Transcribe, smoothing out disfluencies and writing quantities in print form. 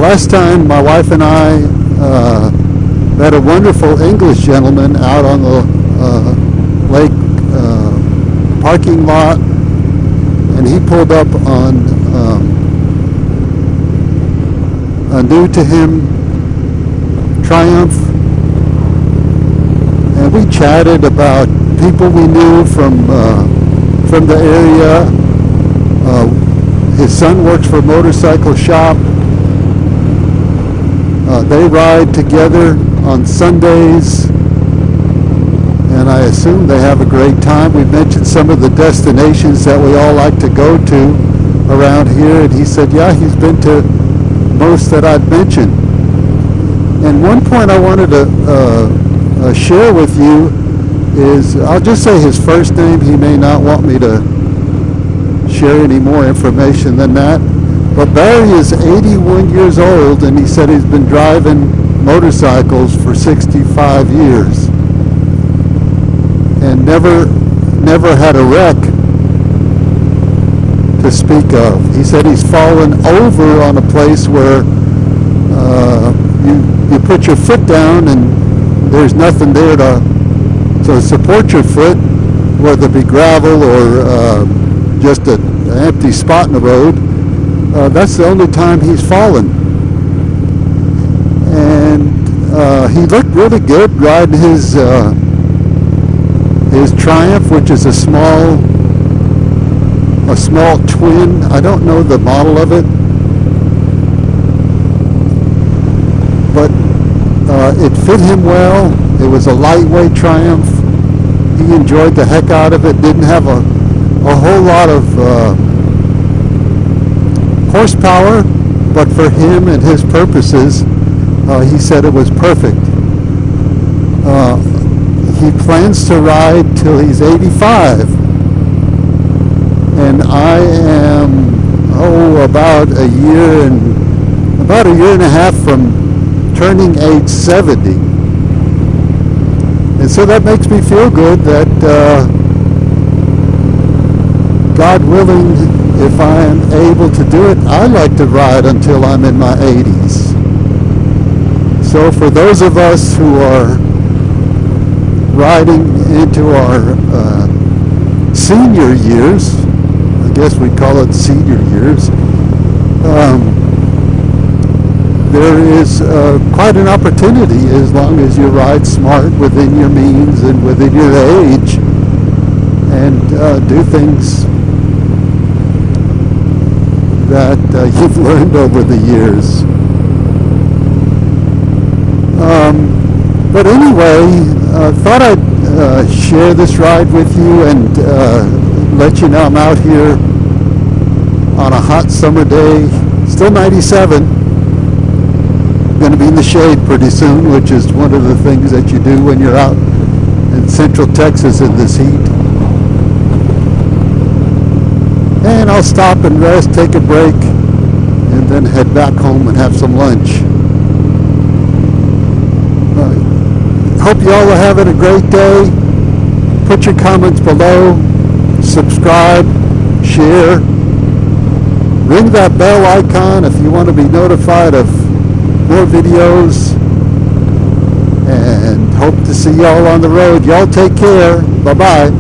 last time my wife and I met a wonderful English gentleman out on the lake parking lot, and he pulled up on a new to him Triumph, and we chatted about people we knew from the area. His son works for a motorcycle shop. They ride together on Sundays, and I assume they have a great time. We mentioned some of the destinations that we all like to go to around here, and he said, yeah, he's been to most that I'd mentioned. And one point I wanted to share with you is, I'll just say his first name. He may not want me to share any more information than that. But Barry is 81 years old, and he said he's been driving motorcycles for 65 years and never had a wreck to speak of. He said he's fallen over on a place where you put your foot down and there's nothing there to support your foot, whether it be gravel or just an empty spot in the road. That's the only time he's fallen. And he looked really good riding his Triumph, which is a small twin. I don't know the model of it, but it fit him well. It was a lightweight Triumph. He enjoyed the heck out of it. Didn't have a whole lot of horsepower, but for him and his purposes, he said it was perfect. He plans to ride till he's 85, and I am about a year and a half from turning age 70, and so that makes me feel good that God willing, if I am able to do it, I like to ride until I'm in my 80s. So for those of us who are riding into our senior years, I guess we call it senior years, there is quite an opportunity, as long as you ride smart within your means and within your age, and do things that you've learned over the years. But anyway, thought I'd share this ride with you and let you know I'm out here on a hot summer day. Still 97. Going to be in the shade pretty soon, which is one of the things that you do when you're out in central Texas in this heat. And I'll stop and rest, take a break, and then head back home and have some lunch. Hope you all are having a great day. Put your comments below, subscribe, share, ring that bell icon if you want to be notified of more videos, and hope to see y'all on the road. Y'all take care. Bye-bye.